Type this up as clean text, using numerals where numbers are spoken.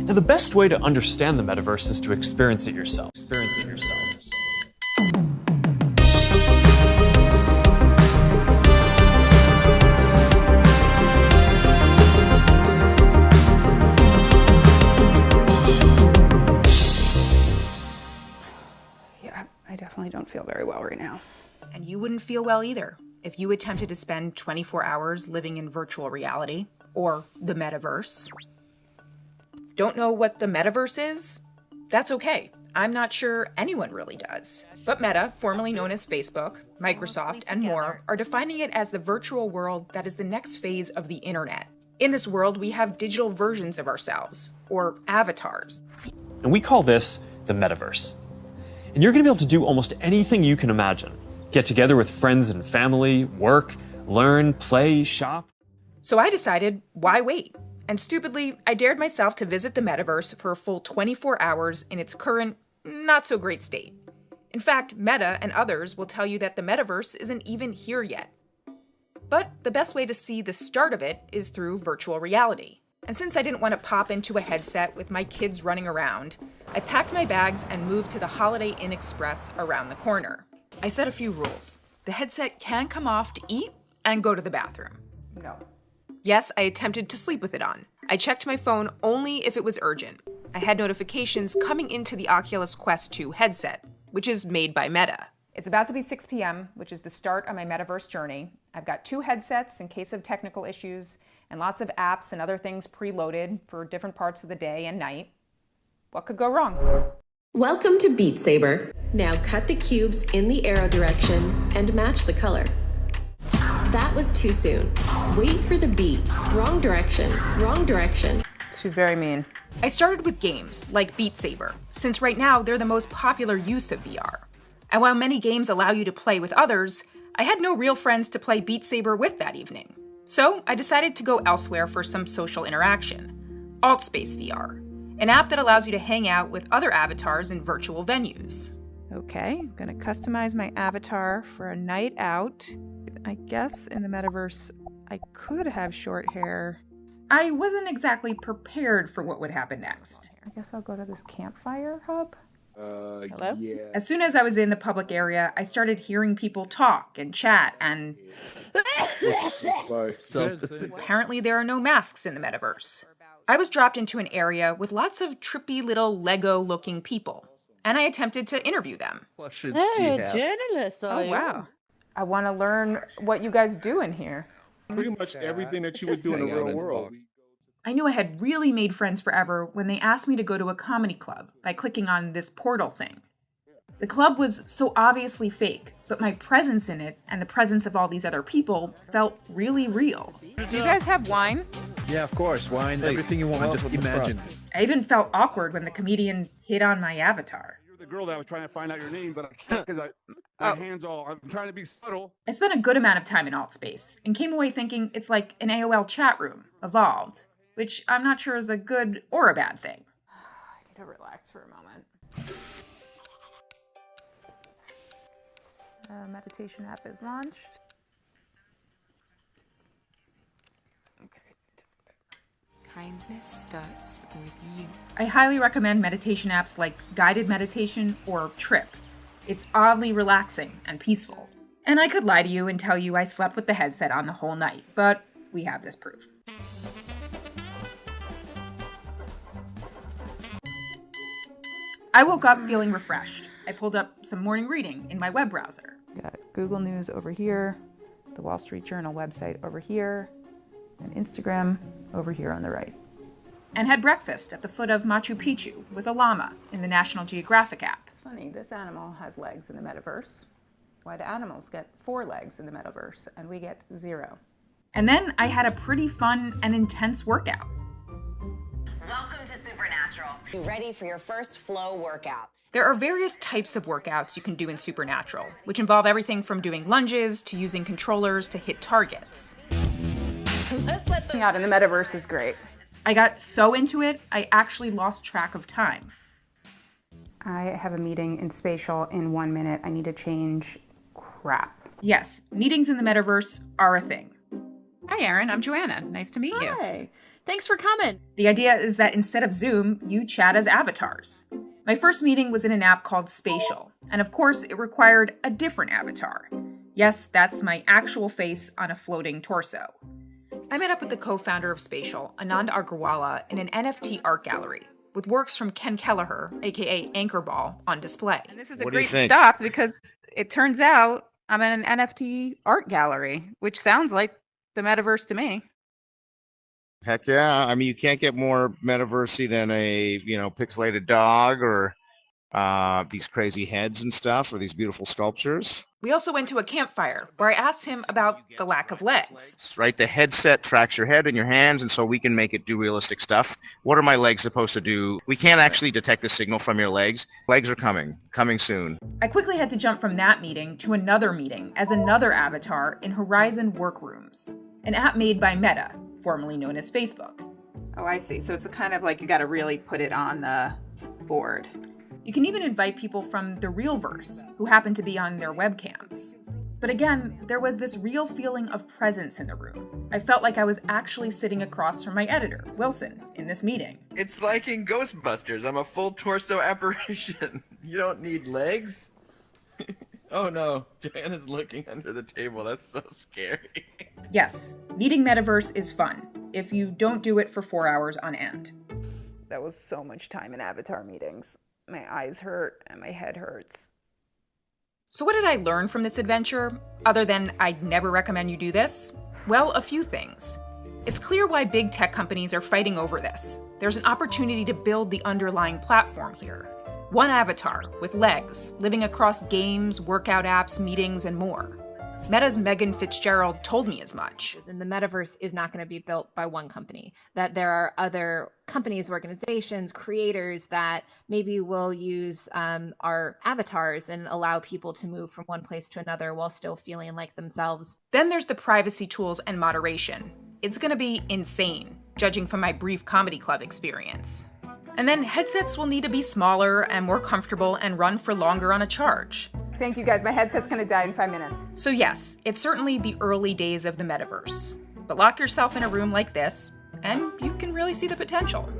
Now, the best way to understand the metaverse is to experience it yourself. Yeah, I definitely don't feel very well right now. And you wouldn't feel well either if you attempted to spend 24 hours living in virtual reality, or the metaverse. Don't know what the metaverse is? That's okay. I'm not sure anyone really does. But Meta, formerly known as Facebook, Microsoft, and more, are defining it as the virtual world that is the next phase of the internet. In this world, we have digital versions of ourselves, or avatars. And we call this the metaverse. And you're going to be able to do almost anything you can imagine. Get together with friends and family, work, learn, play, shop. So I decided, why wait? And stupidly, I dared myself to visit the metaverse for a full 24 hours in its current, not-so-great state. In fact, Meta and others will tell you that the metaverse isn't even here yet. But the best way to see the start of it is through virtual reality. And since I didn't want to pop into a headset with my kids running around, I packed my bags and moved to the Holiday Inn Express around the corner. I set a few rules. The headset can come off to eat and go to the bathroom. No. Yes, I attempted to sleep with it on. I checked my phone only if it was urgent. I had notifications coming into the Oculus Quest 2 headset, which is made by Meta. It's about to be 6 p.m., which is the start of my metaverse journey. I've got 2 headsets in case of technical issues, and lots of apps and other things preloaded for different parts of the day and night. What could go wrong? Welcome to Beat Saber. Now cut the cubes in the arrow direction and match the color. That was too soon. Wait for the beat. Wrong direction. Wrong direction. She's very mean. I started with games like Beat Saber, since right now they're the most popular use of VR. And while many games allow you to play with others, I had no real friends to play Beat Saber with that evening. So I decided to go elsewhere for some social interaction. Altspace VR, an app that allows you to hang out with other avatars in virtual venues. Okay, I'm gonna customize my avatar for a night out. I guess in the metaverse, I could have short hair. I wasn't exactly prepared for what would happen next. I guess I'll go to this campfire hub. Hello? Yeah. As soon as I was in the public area, I started hearing people talk and chat, and apparently there are no masks in the metaverse. I was dropped into an area with lots of trippy little Lego-looking people, and I attempted to interview them. They're a journalist, are you? Wow. I want to learn what you guys do in here. Pretty much everything that you would do in the real world. I knew I had really made friends forever when they asked me to go to a comedy club by clicking on this portal thing. The club was so obviously fake, but my presence in it and the presence of all these other people felt really real. Do you guys have wine? Yeah, of course. Wine, everything you want, just imagine. I even felt awkward when the comedian hit on my avatar. You're the girl that I was trying to find out your name, but I can't because my hands all, I'm trying to be subtle. I spent a good amount of time in Altspace and came away thinking it's like an AOL chat room, evolved, which I'm not sure is a good or a bad thing. I need to relax for a moment. Meditation app is launched. Kindness starts with you. I highly recommend meditation apps like Guided Meditation or Trip. It's oddly relaxing and peaceful. And I could lie to you and tell you I slept with the headset on the whole night, but we have this proof. I woke up feeling refreshed. I pulled up some morning reading in my web browser. Got Google News over here, the Wall Street Journal website over here, and Instagram over here on the right. And had breakfast at the foot of Machu Picchu with a llama in the National Geographic app. It's funny, this animal has legs in the metaverse. Why do animals get 4 legs in the metaverse and we get 0? And then I had a pretty fun and intense workout. Welcome to Supernatural. You ready for your first flow workout? There are various types of workouts you can do in Supernatural, which involve everything from doing lunges to using controllers to hit targets. Let's let them Out in the metaverse is great. I got so into it, I actually lost track of time. I have a meeting in Spatial in 1 minute. I need to change crap. Yes, meetings in the metaverse are a thing. Hi, Erin. I'm Joanna. Nice to meet you. Hi. Thanks for coming. The idea is that instead of Zoom, you chat as avatars. My first meeting was in an app called Spatial, and of course, it required a different avatar. Yes, that's my actual face on a floating torso. I met up with the co-founder of Spatial, Anand Agarwala, in an NFT art gallery, with works from Ken Kelleher, aka Anchorball, on display. And this is a great stop because it turns out I'm in an NFT art gallery, which sounds like the metaverse to me. Heck yeah. I mean, you can't get more metaversey than a, pixelated dog or these crazy heads and stuff, or these beautiful sculptures. We also went to a campfire where I asked him about the lack of legs. Right, the headset tracks your head and your hands, and so we can make it do realistic stuff. What are my legs supposed to do? We can't actually detect the signal from your legs. Legs are coming soon. I quickly had to jump from that meeting to another meeting as another avatar in Horizon Workrooms, an app made by Meta, formerly known as Facebook. Oh, I see. So it's kind of like you got to really put it on the board. You can even invite people from the real verse who happen to be on their webcams. But again, there was this real feeling of presence in the room. I felt like I was actually sitting across from my editor, Wilson, in this meeting. It's like in Ghostbusters. I'm a full torso apparition. You don't need legs? Oh no, Joanna's looking under the table. That's so scary. Yes, meeting Metaverse is fun, if you don't do it for 4 hours on end. That was so much time in avatar meetings. My eyes hurt and my head hurts. So what did I learn from this adventure, other than I'd never recommend you do this? Well, a few things. It's clear why big tech companies are fighting over this. There's an opportunity to build the underlying platform here. One avatar with legs, living across games, workout apps, meetings, and more. Meta's Megan Fitzgerald told me as much. And the metaverse is not going to be built by one company, that there are other companies, organizations, creators that maybe will use our avatars and allow people to move from one place to another while still feeling like themselves. Then there's the privacy tools and moderation. It's going to be insane, judging from my brief comedy club experience. And then headsets will need to be smaller and more comfortable and run for longer on a charge. Thank you guys. My headset's going to die in 5 minutes. So yes, it's certainly the early days of the metaverse. But lock yourself in a room like this, and you can really see the potential.